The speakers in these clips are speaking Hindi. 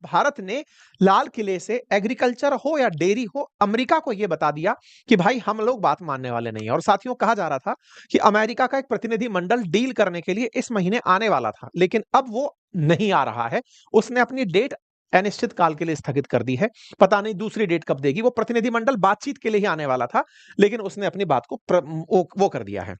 भारत ने लाल किले से एग्रीकल्चर हो या डेयरी हो, अमेरिका को यह बता दिया कि भाई हम लोग बात मानने वाले नहीं है। और साथियों, कहा जा रहा था कि अमेरिका का एक प्रतिनिधि मंडल डील करने के लिए इस महीने आने वाला था, लेकिन अब वो नहीं आ रहा है। उसने अपनी डेट अनिश्चित काल के लिए स्थगित कर दी है। पता नहीं दूसरी डेट कब देगी। वो प्रतिनिधिमंडल बातचीत के लिए ही आने वाला था, लेकिन उसने अपनी बात को वो कर दिया है।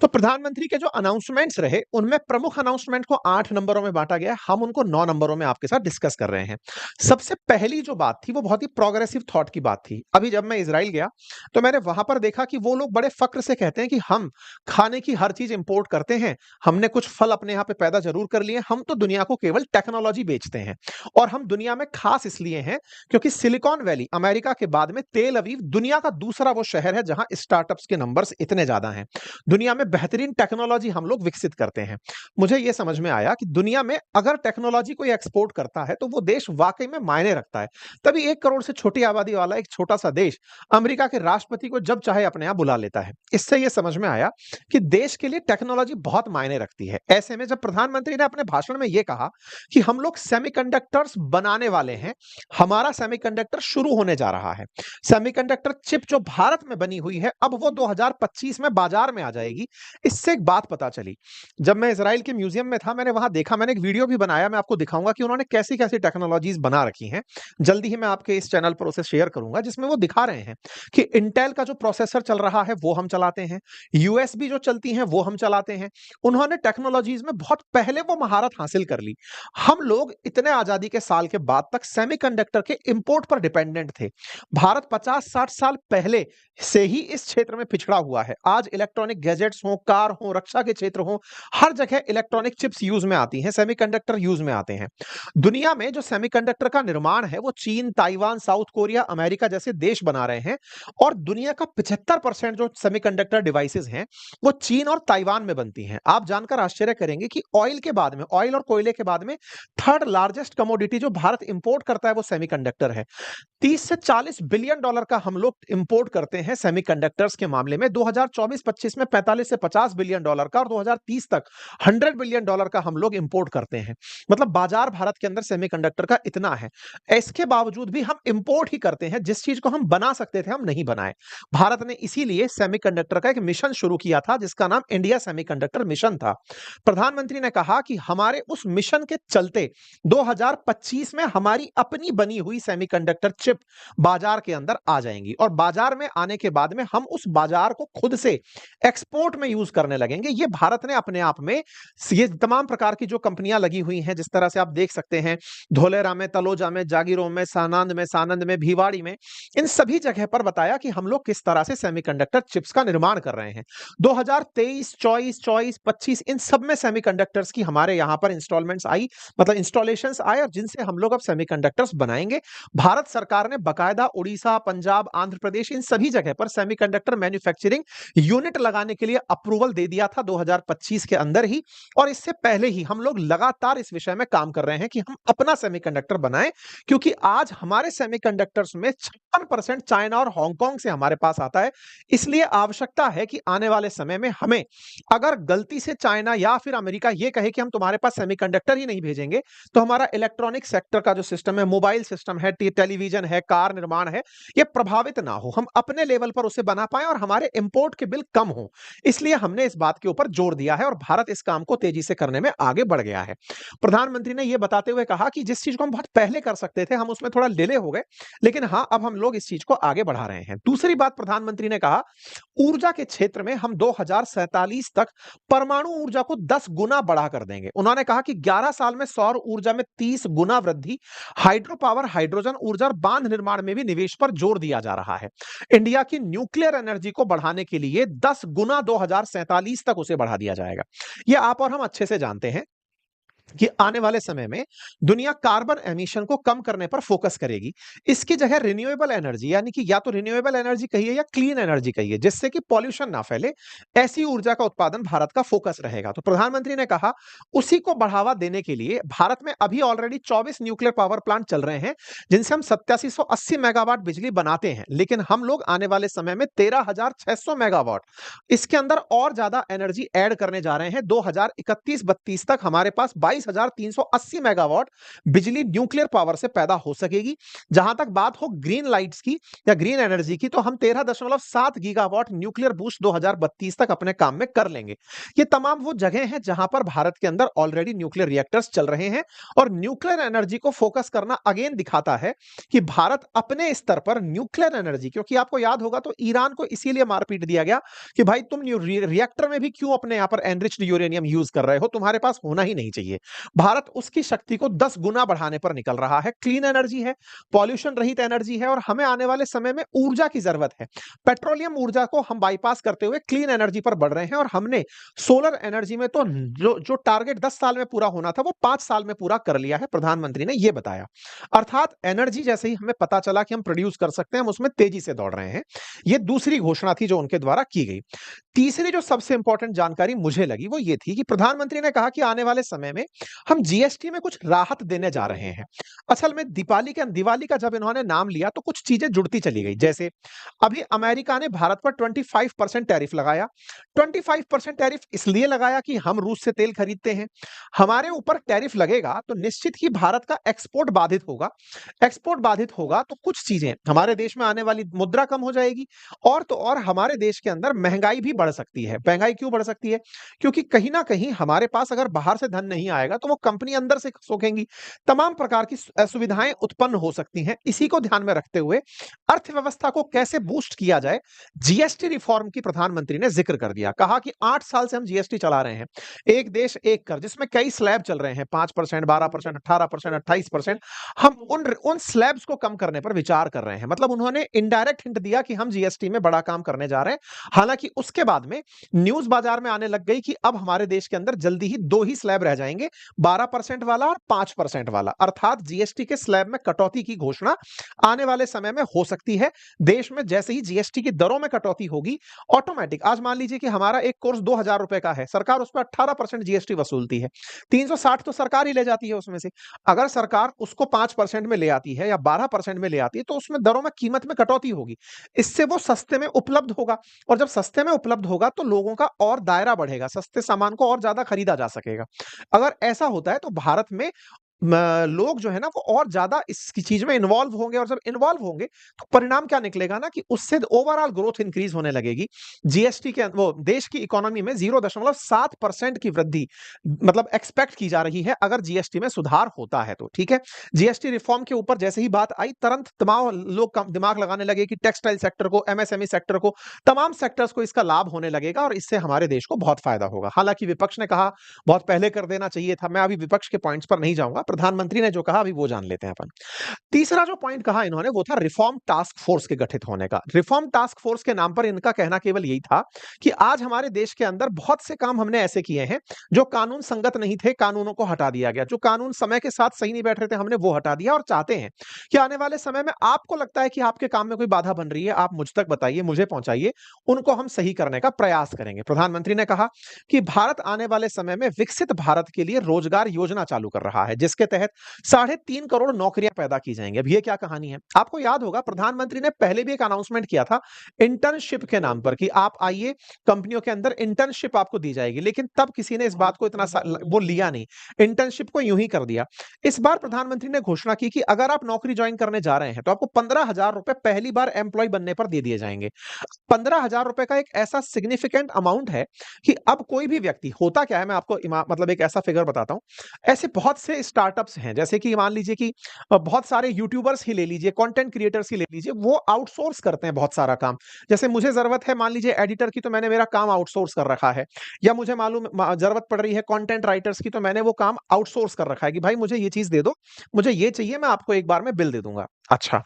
तो प्रधानमंत्री के जो अनाउंसमेंट्स रहे, उनमें प्रमुख अनाउंसमेंट को 8 नंबरों में बांटा गया है। हम उनको 9 नंबरों में आपके साथ डिस्कस कर रहे हैं। सबसे पहली जो बात थी वो बहुत ही प्रोग्रेसिव थॉट की बात थी। अभी जब मैं इजराइल गया तो मैंने वहां पर देखा कि वो लोग बड़े फक्र से कहते हैं कि हम खाने की हर चीज इंपोर्ट करते हैं, हमने कुछ फल अपने यहाँ पे पैदा जरूर कर लिए, हम तो दुनिया को केवल टेक्नोलॉजी बेचते हैं। और हम दुनिया में खास इसलिए हैं क्योंकि सिलिकॉन वैली अमेरिका के बाद में तेल अवीव दुनिया का दूसरा वो शहर है जहां स्टार्टअप्स के नंबर्स इतने ज्यादा हैं। दुनिया में बेहतरीन टेक्नोलॉजी हम लोग विकसित करते हैं। मुझे यह समझ में आया कि दुनिया में अगर टेक्नोलॉजी कोई एक्सपोर्ट करता है तो वो देश वाकई में मायने रखता है। तभी 1 करोड़ से छोटी आबादी वाला एक छोटा सा देश अमेरिका के राष्ट्रपति को जब चाहे अपने यहां बुला लेता है। इससे यह समझ में आया कि देश के लिए टेक्नोलॉजी बहुत मायने रखती है। ऐसे में जब प्रधानमंत्री ने अपने भाषण में यह कहा कि हम लोग सेमीकंडक्टर्स बनाने वाले हैं, हमारा सेमीकंडक्टर शुरू होने जा रहा है, सेमीकंडक्टर चिप जो भारत में बनी हुई है अब वो 2025 में बाजार में आ जाएगी। इससे एक बात पता चली। जब मैं इजराइल के म्यूजियम में था, मैंने वहां देखा, मैंने एक वीडियो भी बनाया, मैं आपको दिखाऊंगा कि उन्होंने कैसी कैसी टेक्नोलॉजीज बना रखी हैं। जल्दी ही मैं आपके इस चैनल पर उसे शेयर करूंगा, जिसमें वो दिखा रहे हैं कि इंटेल का जो प्रोसेसर चल रहा है वो हम चलाते हैं, यूएसबी जो चलती हैं वो हम चलाते हैं। उन्होंने टेक्नोलॉजीज में बहुत पहले वो महारत हासिल कर ली। हम लोग इतने आजादी के साल के बाद तक सेमीकंडक्टर के इंपोर्ट पर डिपेंडेंट थे। भारत 50-60 साल पहले से ही इस क्षेत्र में पिछड़ा हुआ है। आज इलेक्ट्रॉनिक गैजेट्स हो, कार हो, रक्षा के क्षेत्र हो, हर जगह इलेक्ट्रॉनिक चिप्स यूज में आती हैं, सेमीकंडक्टर यूज में आते हैं। दुनिया में जो सेमीकंडक्टर का निर्माण है वो चीन, ताइवान, साउथ कोरिया, अमेरिका जैसे देश बना रहे हैं। और दुनिया का 75% जो सेमीकंडक्टर डिवाइसेस हैं वो चीन और ताइवान में बनती हैं। आप जानकर आश्चर्य करेंगे कि ऑयल के बाद में, ऑयल और कोयले के बाद में थर्ड लार्जेस्ट कमोडिटी जो भारत इंपोर्ट करता है वो सेमीकंडक्टर है। 30 से 40 बिलियन डॉलर का हम लोग इंपोर्ट करते हैं सेमीकंडक्टर्स के मामले में। 2024-25 में 45 से 50 बिलियन डॉलर का और 2030 तक 100 बिलियन डॉलर का हम लोग इंपोर्ट करते हैं। मतलब बाजार भारत के अंदर सेमीकंडक्टर का इतना है। इसके बावजूद भी हम इंपोर्ट ही करते हैं। जिस चीज को हम बना सकते थे हम नहीं बनाए। भारत ने इसीलिए सेमीकंडक्टर का एक मिशन शुरू किया था जिसका नाम इंडिया सेमीकंडक्टर मिशन था। प्रधानमंत्री ने कहा कि हमारे उस मिशन के चलते 2025 में हमारी अपनी बनी हुई सेमीकंडक्टर चिप बाजार के अंदर आ जाएंगी और बाजार में आने के बाद में हम उस बाजार को खुद से एक्सपोर्ट में यूज करने लगेंगे। ये भारत ने अपने आप में, ये तमाम प्रकार की जो कंपनियां लगी हुई हैं, जिस तरह से आप देख सकते हैं धोलेरा में, तलोजा में, जागीरों में, सानंद में, भिवाड़ी में, इन सभी जगह पर बताया कि हम लोग किस तरह से सेमीकंडक्टर चिप्स का निर्माण कर रहे हैं। 2023, 24, 25 इन सब में सेमीकंडक्टर्स की हमारे यहां पर इंस्टॉलमेंट्स आई, मतलब इंस्टॉलेशंस आए और जिनसे हम लोग अब सेमीकंडक्टर्स बनाएंगे। भारत सरकार ने बकायदा उड़ीसा, पंजाब, आंध्र प्रदेश इन सभी जगह पर सेमीकंडक्टर मैन्युफैक्चरिंग यूनिट लगाने के लिए अप्रूवल दे दिया था 2025 के अंदर ही। और इससे पहले ही हम लोग लगातार इस विषय में काम कर रहे हैं कि हम अपना सेमीकंडक्टर बनाएं, क्योंकि आज हमारे सेमीकंडक्टर्स में 56% चाइना और हांगकांग से हमारे पास आता है। इसलिए आवश्यकता है कि आने वाले समय में हमें, अगर गलती से चाइना या फिर अमेरिका यह कहे कि हम तुम्हारे पास सेमीकंडक्टर ही नहीं भेजेंगे, तो हमारा इलेक्ट्रॉनिक सेक्टर का जो सिस्टम है, मोबाइल सिस्टम है, टेलीविजन है, कार निर्माण है, ये प्रभावित ना हो, हम अपने लेवल पर उसे बना पाए और हमारे इंपोर्ट के बिल कम हो। इसलिए हमने इस बात के ऊपर जोर दिया है और भारत इस काम को तेजी से करने में आगे बढ़ गया है। प्रधानमंत्री ने यह बताते हुए कहा कि जिस चीज को हम बहुत पहले कर सकते थे हम उसमें थोड़ा डिले हो गए, लेकिन हां अब हम लोग इस चीज को आगे बढ़ा रहे हैं। दूसरी बात प्रधानमंत्री ने कहा, ऊर्जा के क्षेत्र में हम 2047 तक परमाणु ऊर्जा को 10 गुना बढ़ा कर देंगे। उन्होंने कहा कि 11 साल में सौर ऊर्जा में 30 गुना वृद्धि, हाइड्रो पावर, हाइड्रोजन ऊर्जा और बांध निर्माण में भी निवेश पर जोर दिया जा रहा है। इंडिया की न्यूक्लियर एनर्जी को बढ़ाने के लिए 10 गुना 2047 तक उसे बढ़ा दिया जाएगा। यह आप और हम अच्छे से जानते हैं कि आने वाले समय में दुनिया कार्बन एमिशन को कम करने पर फोकस करेगी। इसकी जगह रिन्यूएबल एनर्जी, यानी कि या तो रिन्यूएबल एनर्जी कहिए या क्लीन एनर्जी कहिए, जिससे कि पॉल्यूशन ना फैले, ऐसी ऊर्जा का उत्पादन भारत का फोकस रहेगा। तो प्रधानमंत्री ने कहा उसी को बढ़ावा देने के लिए भारत में अभी ऑलरेडी 24 न्यूक्लियर पावर प्लांट चल रहे हैं, जिनसे हम 8780 मेगावाट बिजली बनाते हैं। लेकिन हम लोग आने वाले समय में 13,600 मेगावाट इसके अंदर और ज्यादा एनर्जी ऐड करने जा रहे हैं। 2031-32 तक हमारे पास 22 27,380 मेगावाट बिजली न्यूक्लियर पावर से पैदा हो सकेगी। जहां तक बात हो ग्रीन लाइट्स की या ग्रीन एनर्जी की, तो हम 13.7 गीगावाट न्यूक्लियर बूस्ट 2032 तक अपने काम में कर लेंगे। ये तमाम वो जगह हैं जहां पर भारत के अंदर ऑलरेडी न्यूक्लियर रिएक्टर्स चल रहे हैं, और न्यूक्लियर एनर्जी को फोकस करना अगेन दिखाता है कि भारत अपने स्तर पर न्यूक्लियर एनर्जी, क्योंकि आपको याद होगा तो ईरान को इसीलिए मारपीट दिया गया कि भाई तुम रिएक्टर में भी क्यों अपने यहां पर एनरिच्ड यूरेनियम यूज कर रहे हो, तुम्हारे पास होना ही नहीं चाहिए। भारत उसकी शक्ति को 10 गुना बढ़ाने पर निकल रहा है। क्लीन एनर्जी है, पॉल्यूशन रहित एनर्जी है, और हमें आने वाले समय में ऊर्जा की जरूरत है। पेट्रोलियम ऊर्जा को हम बाईपास करते हुए क्लीन एनर्जी पर बढ़ रहे हैं, और हमने सोलर एनर्जी में तो जो टारगेट 10 साल में पूरा होना था वो 5 साल में पूरा कर लिया है, प्रधानमंत्री ने यह बताया। अर्थात एनर्जी जैसे ही हमें पता चला कि हम प्रोड्यूस कर सकते हैं, हम उसमें तेजी से दौड़ रहे हैं। यह दूसरी घोषणा थी जो उनके द्वारा की गई। तीसरी जो सबसे इंपॉर्टेंट जानकारी मुझे लगी वो ये थी कि प्रधानमंत्री ने कहा कि आने वाले समय में हम जीएसटी में कुछ राहत देने जा रहे हैं। असल में दिवाली का जब इन्होंने नाम लिया तो कुछ चीजें जुड़ती चली गई। जैसे अभी अमेरिका ने भारत पर 25% टैरिफ लगाया। 25% टैरिफ इसलिए लगाया कि हम रूस से तेल खरीदते हैं, हमारे ऊपर टैरिफ लगेगा तो निश्चित ही भारत का एक्सपोर्ट बाधित होगा। एक्सपोर्ट बाधित होगा तो कुछ चीजें, हमारे देश में आने वाली मुद्रा कम हो जाएगी, और तो और हमारे देश के अंदर महंगाई भी बढ़ सकती है। महंगाई क्यों बढ़ सकती है? क्योंकि कहीं ना कहीं हमारे पास अगर बाहर से धन नहीं आएगा तो वो कंपनी अंदर से सोखेंगी, तमाम प्रकार की असुविधाएं उत्पन्न हो सकती हैं। इसी को ध्यान में रखते हुए अर्थव्यवस्था को कैसे बूस्ट किया जाए, जीएसटी रिफॉर्म की प्रधानमंत्री ने जिक्र कर दिया। कहा कि 8 साल से हम जीएसटी चला रहे हैं, एक देश एक कर, जिसमें कई स्लैब चल रहे हैं, 5%, 12%, 18%, 28%। हम उन स्लैब्स को कम करने पर विचार कर रहे हैं। मतलब उन्होंने इनडायरेक्ट हिंट दिया कि हम जीएसटी में बड़ा काम करने जा रहे हैं। हालांकि उसके बाद में न्यूज बाजार में आने लग गई कि अब हमारे देश के अंदर जल्दी ही 2 ही स्लैब रह जाएंगे, 12% वाला और 5% वाला। अर्थात जीएसटी के स्लैब में कटौती की घोषणा आने वाले समय में हो सकती है। देश में जैसे ही जीएसटी की दरों में कटौती होगी, ऑटोमेटिक, आज मान लीजिए कि हमारा एक कोर्स 2,000 रुपए का है, सरकार उस पर 18% जीएसटी वसूलती है, 360 तो सरकार ही ले जाती है उसमें से। अगर सरकार उसको 5% में ले आती है या 12% में ले आती है तो उसमें दरों में कीमत में कटौती होगी, इससे वो सस्ते में उपलब्ध होगा, और जब सस्ते में उपलब्ध होगा तो लोगों का और दायरा बढ़ेगा, सस्ते सामान को और ज्यादा खरीदा जा सकेगा। अगर ऐसा होता है तो भारत में लोग जो है ना वो और ज्यादा इसकी चीज में इन्वॉल्व होंगे, और जब इन्वॉल्व होंगे तो परिणाम क्या निकलेगा ना कि उससे ओवरऑल ग्रोथ इंक्रीज होने लगेगी। जीएसटी के वो देश की इकोनॉमी में 0.7% की वृद्धि मतलब एक्सपेक्ट की जा रही है अगर जीएसटी में सुधार होता है तो। ठीक है, जीएसटी रिफॉर्म के ऊपर जैसे ही बात आई, तुरंत तमाम लोग दिमाग लगाने लगे कि टेक्सटाइल सेक्टर को, एमएसएमई सेक्टर को, तमाम सेक्टर्स को इसका लाभ होने लगेगा और इससे हमारे देश को बहुत फायदा होगा। हालांकि विपक्ष ने कहा बहुत पहले कर देना चाहिए था। मैं अभी विपक्ष के पॉइंट्स पर नहीं जाऊंगा, प्रधानमंत्री ने जो कहा अभी वो जान लेते हैं अपन। तीसरा जो पॉइंट कहा इन्होंने वो था रिफॉर्म टास्क फोर्स के गठित होने का। रिफॉर्म टास्क फोर्स के नाम पर इनका कहना केवल यही था कि आज हमारे देश के अंदर बहुत से काम हमने ऐसे किए हैं जो कानून संगत नहीं थे, कानूनों को हटा दिया गया, जो कानून समय के साथ सही नहीं बैठ रहे थे हमने वो हटा दिया, और चाहते हैं कि आने वाले समय में आपको लगता है कि आपके काम में कोई बाधा बन रही है, आप मुझ तक बताइए, मुझे पहुंचाइए, उनको हम सही करने का प्रयास करेंगे। प्रधानमंत्री ने कहा कि भारत आने वाले समय में विकसित भारत के लिए रोजगार योजना चालू कर रहा है, जिसके तहत 3.5 करोड़ नौकरियां पैदा की जाएंगी। अब ये क्या कहानी है? आपको याद होगा प्रधानमंत्री ने पहले भी एक अनाउंसमेंट किया था इंटर्नशिप के नाम पर कि आप आइए, कंपनियों के अंदर इंटर्नशिप आपको दी जाएगी, लेकिन तब किसी ने इस बात को इतना वो लिया नहीं, इंटर्नशिप को यूं ही कर दिया। इस बार प्रधानमंत्री ने घोषणा की कि अगर आप नौकरी ज्वाइन करने जा रहे हैं तो आपको 15,000 रुपए पहली बार एम्प्लॉय बनने पर दे दिए जाएंगे। 15,000 रुपए का एक ऐसा सिग्निफिकेंट अमाउंट है कि अब कोई भी व्यक्ति, होता क्या है मैं आपको मतलब एक ऐसा फिगर बताता हूं, ऐसे बहुत से स्टार्टअप्स हैं, जैसे कि मान लीजिए कि बहुत सारे यूट्यूबर्स ही ले लीजिए, कंटेंट क्रिएटर्स ही ले लीजिए, वो आउटसोर्स करते हैं बहुत सारा काम। जैसे मुझे जरूरत है मान लीजिए एडिटर की, तो मैंने मेरा काम आउटसोर्स कर रखा है, या मुझे मालूम जरूरत पड़ रही है कंटेंट राइटर्स की, तो मैंने वो काम आउटसोर्स कर रखा है कि भाई मुझे ये चीज दे दो, मुझे ये चाहिए, मैं आपको एक बार में बिल दे दूंगा। अच्छा,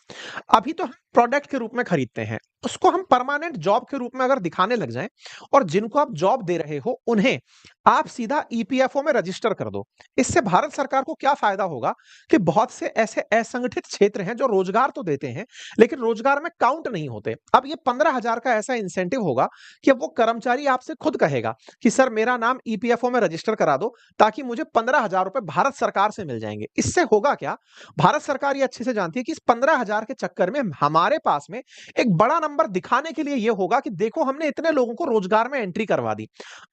अभी तो हम प्रोडक्ट के रूप में खरीदते हैं, उसको हम परमानेंट जॉब के रूप में अगर दिखाने लग जाएं, और जिनको आप जॉब दे रहे हो उन्हें आप सीधा ईपीएफओ में रजिस्टर कर दो, इससे भारत सरकार को क्या फायदा होगा कि बहुत से ऐसे असंगठित क्षेत्र हैं जो रोजगार तो देते हैं लेकिन रोजगार में काउंट नहीं होते। अब ये 15,000 का ऐसा इंसेंटिव होगा कि अब वो कर्मचारी आपसे खुद कहेगा कि सर मेरा नाम ईपीएफओ में रजिस्टर करा दो, ताकि मुझे 15,000 रुपए भारत सरकार से मिल जाएंगे। इससे होगा क्या, भारत सरकार ये अच्छे से जानती है कि इस 15,000 के चक्कर में हमारे पास में एक बड़ा नंबर दिखाने के लिए ये होगा कि देखो हमने इतने लोगों को रोजगार में एंट्री करवा दी।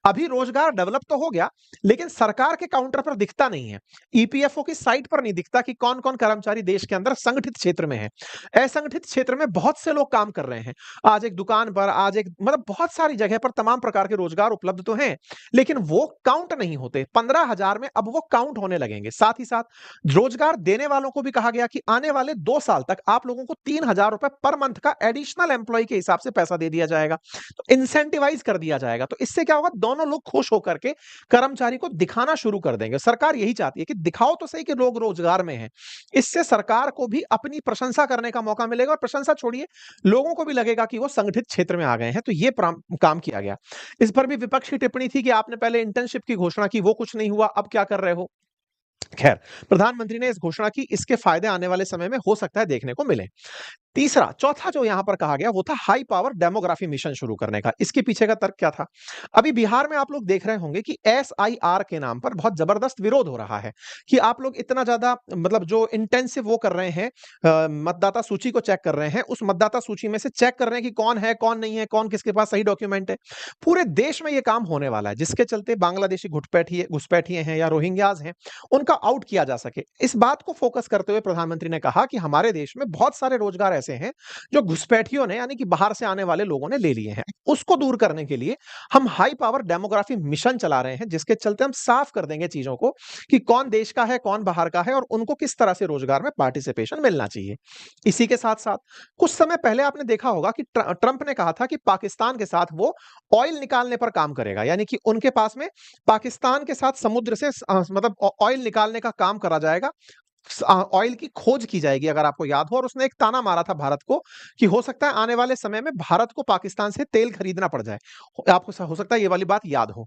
अभी रोजगार डेवलप तो हो गया, लेकिन सरकार के काउंटर पर दिखता नहीं है। ईपीएफओ की साइट पर नहीं दिखता कि कौन-कौन कर्मचारी देश के अंदर संगठित क्षेत्र में है। असंगठित क्षेत्र में बहुत से लोग काम कर रहे हैं। आज एक दुकान पर, आज एक मतलब बहुत सारी जगह पर तमाम प्रकार के रोजगार उपलब्ध तो हैं, लेकिन वो काउंट नहीं होते। 15,000 में अब वो काउंट होने लगेंगे। साथ ही साथ रोजगार देने वालों को भी कहा गया कि आने वाले 2 साल तक आप लोगों को 3,000 रुपए पर मंथ का एडिशनल एम्प्लॉयी के हिसाब से पैसा दे दिया जाएगा। तो इंसेंटिवाइज कर दिया जाएगा। तो इससे क्या होगा, दोनों लोग खुश होकर के कर्मचारी को दिखाना शुरू कर देंगे। सरकार यही चाहती है कि दिखाओ तो सही कि लोग रोजगार में हैं। इससे सरकार को भी अपनी प्रशंसा करने का मौका मिलेगा, और प्रशंसा छोड़िए, लोगों को भी लगेगा कि वो संगठित क्षेत्र में आ गए हैं। तो ये काम किया गया। इस पर भी विपक्ष की टिप्पणी थी कि आपने पहले इंटर्नशिप की घोषणा की, वो कुछ नहीं हुआ, अब क्या कर रहे हो? खैर, प्रधानमंत्री ने इस घोषणा की, इसके फायदे आने वाले समय में हो सकता है देखने को मिले। चौथा जो यहां पर कहा गया वो था हाई पावर डेमोग्राफी मिशन शुरू करने का। इसके पीछे का तर्क क्या था? अभी बिहार में आप लोग देख रहे होंगे कि एसआईआर के नाम पर बहुत जबरदस्त विरोध हो रहा है कि आप लोग इतना ज्यादा मतलब जो इंटेंसिव वो कर रहे हैं, मतदाता सूची को चेक कर रहे हैं, उस मतदाता सूची में से चेक कर रहे हैं कि कौन है, कौन नहीं है, कौन किसके पास सही डॉक्यूमेंट है। पूरे देश में ये काम होने वाला है, जिसके चलते बांग्लादेशी घुसपैठिए हैं या रोहिंग्याज हैं, उनका आउट किया जा सके। इस बात को फोकस करते हुए प्रधानमंत्री ने कहा कि हमारे देश में बहुत सारे रोजगार ऐसे हैं जो घुसपैठियों ने, यानी कि बाहर से आने वाले लोगों ने ले लिए हैं। उसको दूर करने के लिए हम हाई पावर डेमोग्राफी मिशन चला रहे हैं, जिसके चलते हम साफ कर देंगे चीजों को कि कौन देश का है, कौन बाहर का है, और उनको किस तरह से रोजगार में पार्टिसिपेशन मिलना चाहिए। इसी के साथ साथ कुछ समय पहले आपने देखा होगा कि ट्रंप ने कहा था कि पाकिस्तान के साथ वो ऑयल निकालने पर काम करेगा, यानी कि उनके पास में पाकिस्तान के साथ समुद्र से मतलब ऑयल निकालने का काम करा जाएगा। ऑयल की खोज की जाएगी, अगर आपको याद हो। और उसने एक ताना मारा था भारत को कि हो सकता है आने वाले समय में भारत को पाकिस्तान से तेल खरीदना पड़ जाए। आपको हो सकता है ये वाली बात याद हो।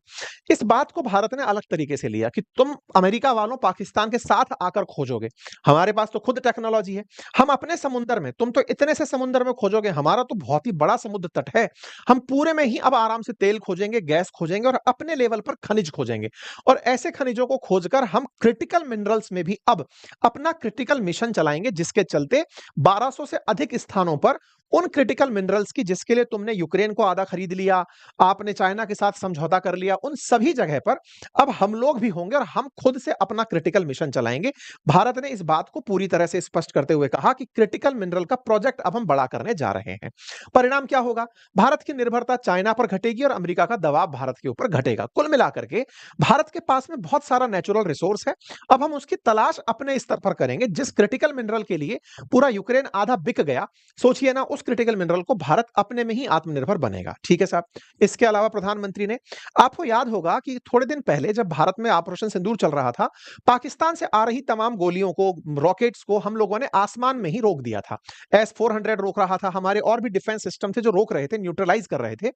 इस बात को भारत ने अलग तरीके से लिया कि तुम अमेरिका वालों पाकिस्तान के साथ आकर खोजोगे, हमारे पास तो खुद टेक्नोलॉजी है, हम अपने समुद्र में, तुम तो इतने से समुद्र में खोजोगे, हमारा तो बहुत ही बड़ा समुद्र तट है, हम पूरे में ही अब आराम से तेल खोजेंगे, गैस खोजेंगे और अपने लेवल पर खनिज खोजेंगे। और ऐसे खनिजों को खोजकर हम क्रिटिकल मिनरल्स में भी अब अपना क्रिटिकल मिशन चलाएंगे, जिसके चलते 1200 से अधिक स्थानों पर उन क्रिटिकल मिनरल्स की, जिसके लिए तुमने यूक्रेन को आधा खरीद लिया, आपने चाइना के साथ समझौता कर लिया, उन सभी जगह पर अब हम लोग भी होंगे और हम खुद से अपना क्रिटिकल मिशन चलाएंगे। भारत ने इस बात को पूरी तरह से स्पष्ट करते हुए कहा कि क्रिटिकल मिनरल का प्रोजेक्ट अब हम बड़ा करने जा रहे हैं। परिणाम क्या होगा? भारत की निर्भरता चाइना पर घटेगी और अमेरिका का दबाव भारत के ऊपर घटेगा। कुल मिलाकर के भारत के पास में बहुत सारा नेचुरल रिसोर्स है, अब हम उसकी तलाश अपने स्तर पर करेंगे। जिस क्रिटिकल मिनरल के लिए पूरा यूक्रेन आधा बिक गया, सोचिए ना, उस क्रिटिकल मिनरल को भारत अपने में ही आत्मनिर्भर बनेगा। ठीक है साहब। इसके अलावा प्रधानमंत्री ने, आपको याद होगा कि थोड़े दिन पहले जब भारत में ऑपरेशन सिंदूर चल रहा था, पाकिस्तान से आ रही तमाम गोलियों को, रॉकेट्स को हम लोगों ने आसमान में ही रोक दिया था। S-400 रोक रहा था, हमारे और भी डिफेंस सिस्टम थे जो रोक रहे थे, न्यूट्रलाइज कर रहे थे।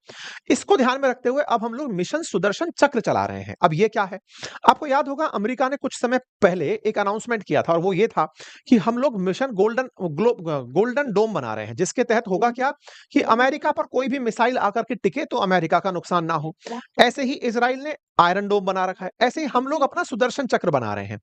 इसको ध्यान में रखते हुए अब हम लोग मिशन सुदर्शन चक्र चला रहे हैं। अब ये क्या है? आपको याद होगा अमेरिका ने कुछ समय पहले एक अनाउंसमेंट किया था, और वो ये था कि हम लोग मिशन गोल्डन डोम बना रहे हैं, जिसके तहत होगा क्या कि अमेरिका पर कोई भी मिसाइल आकर के टिके तो अमेरिका का नुकसान ना हो। ऐसे ही इजराइल ने आयरन डोम बना रखा है, ऐसे ही हम लोग अपना सुदर्शन चक्र बना रहे हैं।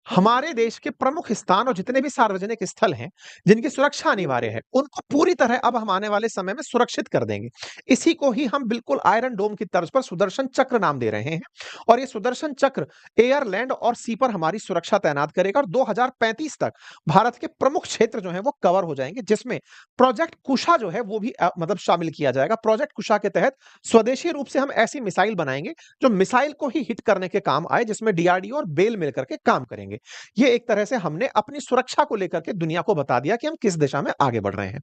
हमारे देश के प्रमुख स्थान और जितने भी सार्वजनिक स्थल हैं, जिनकी सुरक्षा अनिवार्य है, उनको पूरी तरह अब हम आने वाले समय में सुरक्षित कर देंगे। इसी को ही हम बिल्कुल आयरन डोम की तर्ज पर सुदर्शन चक्र नाम दे रहे हैं। और ये सुदर्शन चक्र एयर, लैंड और सी पर हमारी सुरक्षा तैनात करेगा, और 2035 तक भारत के प्रमुख क्षेत्र जो हैं वो कवर हो जाएंगे, जिसमें प्रोजेक्ट कुशा जो है वो भी मतलब शामिल किया जाएगा। प्रोजेक्ट कुशा के तहत स्वदेशी रूप से हम ऐसी मिसाइल बनाएंगे जो मिसाइल को ही हिट करने के काम आए, जिसमें डीआरडीओ और बेल मिलकर के काम करेंगे। ये एक तरह से हमने अपनी सुरक्षा को लेकर के दुनिया को बता दिया कि हम किस दिशा में आगे बढ़ रहे हैं।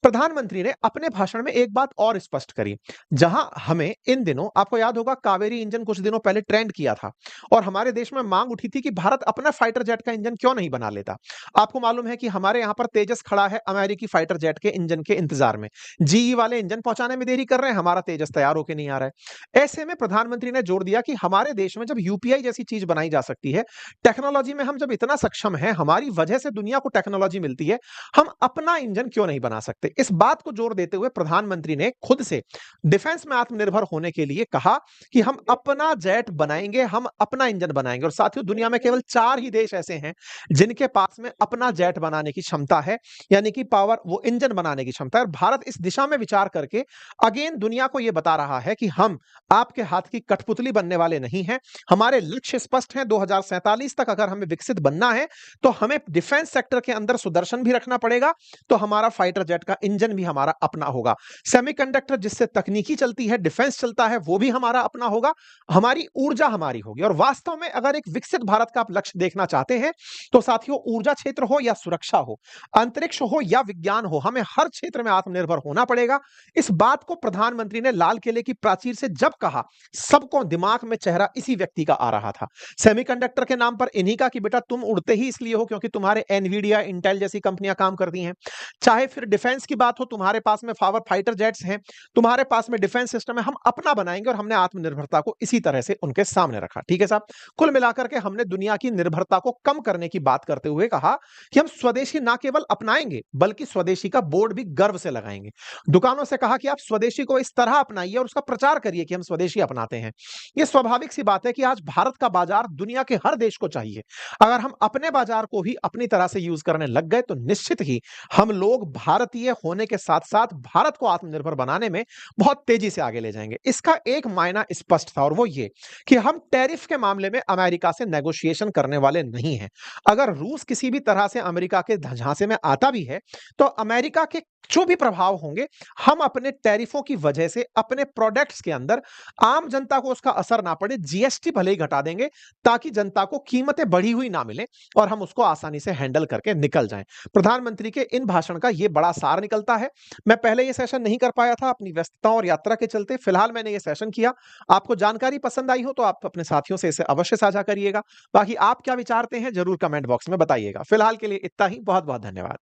प्रधानमंत्री ने अपने भाषण में एक बात और स्पष्ट करी, जहां हमें इन दिनों, आपको याद होगा, कावेरी इंजन कुछ दिनों पहले ट्रेंड किया था और हमारे देश में मांग उठी थी कि भारत अपना फाइटर जेट का इंजन क्यों नहीं बना लेता। आपको मालूम है कि हमारे यहां पर तेजस खड़ा है अमेरिकी फाइटर जेट के इंजन के इंतजार में। जीई वाले इंजन पहुंचाने में देरी कर रहे हैं, हमारा तेजस तैयार होकर नहीं आ रहा है। ऐसे में प्रधानमंत्री ने जोर दिया कि हमारे देश में जब यूपीआई जैसी चीज बनाई जा सकती है, टेक्नोलॉजी टेक्नोलॉजी में हम जब इतना सक्षम हैं, हमारी वजह से दुनिया को टेक्नोलॉजी मिलती है, हम अपना इंजन क्यों नहीं बना सकते? इस बात को जोर देते हुए प्रधानमंत्री ने खुद से डिफेंस में आत्मनिर्भर होने के लिए कहा कि हम अपना जेट बनाएंगे, हम अपना इंजन बनाएंगे। और साथियों, दुनिया में केवल 4 ही देश ऐसे हैं जिनके पास में अपना जेट बनाने की क्षमता है, यानी कि पावर, वो इंजन बनाने की क्षमता है। और भारत इस दिशा में विचार करके अगेन दुनिया को यह बता रहा है कि हम आपके हाथ की कठपुतली बनने वाले नहीं हैं। हमारे लक्ष्य स्पष्ट हैं। 2047 तक अगर हमें विकसित बनना है तो हमें डिफेंस सेक्टर के अंदर सुदर्शन भी रखना पड़ेगा, तो हमारा फाइटर जेट का इंजन भी हमारा अपना होगा। सेमीकंडक्टर जिससे तकनीकी चलती है, डिफेंस चलता है, वो भी हमारा अपना होगा। हमारी ऊर्जा हमारी होगी। और वास्तव में अगर एक विकसित भारत का आप लक्ष्य देखना चाहते हैं तो साथियों, ऊर्जा क्षेत्र हो या सुरक्षा हो, अंतरिक्ष हो या विज्ञान हो, हमें हर क्षेत्र में आत्मनिर्भर होना पड़ेगा। इस बात को प्रधानमंत्री ने लाल किले की प्राचीर से जब कहा, सबको दिमाग में चेहरा इसी व्यक्ति का आ रहा था। सेमीकंडक्टर के नाम पर इन्हीं का कि बेटा तुम उड़ते ही इसलिए हो क्योंकि तुम्हारे एनवीडिया, इंटेल जैसी कंपनियां काम करती हैं। चाहे फिर डिफेंस की बात हो, तुम्हारे पास में पावर फाइटर जेट्स हैं, तुम्हारे पास में डिफेंस सिस्टम है, हम अपना बनाएंगे। और हमने आत्मनिर्भरता को इसी तरह से उनके सामने रखा। ठीक है साहब, कुल मिलाकर के हमने दुनिया की निर्भरता को कम करने की बात करते हुए कहा कि हम स्वदेशी ना केवल अपनाएंगे बल्कि स्वदेशी का बोर्ड भी गर्व से लगाएंगे। दुकानों से कहा कि आप स्वदेशी को इस तरह अपनाइए और उसका प्रचार करिए कि हम स्वदेशी अपनाते हैं। यह स्वाभाविक सी बात है कि आज भारत का बाजार दुनिया के हर देश को चाहिए। अगर हम अपने बाजार को ही अपनी तरह से यूज करने लग गए तो निश्चित ही हम लोग भारतीय होने के साथ साथ भारत को आत्मनिर्भर बनाने में बहुत तेजी से आगे ले जाएंगे। इसका एक मायना स्पष्ट था और वो ये कि हम टैरिफ के मामले में अमेरिका से नेगोशिएशन करने वाले नहीं हैं। अगर रूस किसी भी तरह से अमेरिका के झांसे में आता भी है तो अमेरिका के जो भी प्रभाव होंगे, हम अपने टैरिफों की वजह से अपने प्रोडक्ट्स के अंदर आम जनता को उसका असर ना पड़े, जीएसटी भले ही घटा देंगे ताकि जनता को कीमतें बढ़ी हुई ना मिले और हम उसको आसानी से हैंडल करके निकल जाएं। प्रधानमंत्री के इन भाषण का यह बड़ा सार निकलता है। मैं पहले यह सेशन नहीं कर पाया था अपनी व्यस्तताओं और यात्रा के चलते, फिलहाल मैंने यह सेशन किया। आपको जानकारी पसंद आई हो तो आप अपने साथियों से इसे अवश्य साझा करिएगा। बाकी आप क्या विचारते हैं जरूर कमेंट बॉक्स में बताइएगा। फिलहाल के लिए इतना ही, बहुत बहुत धन्यवाद।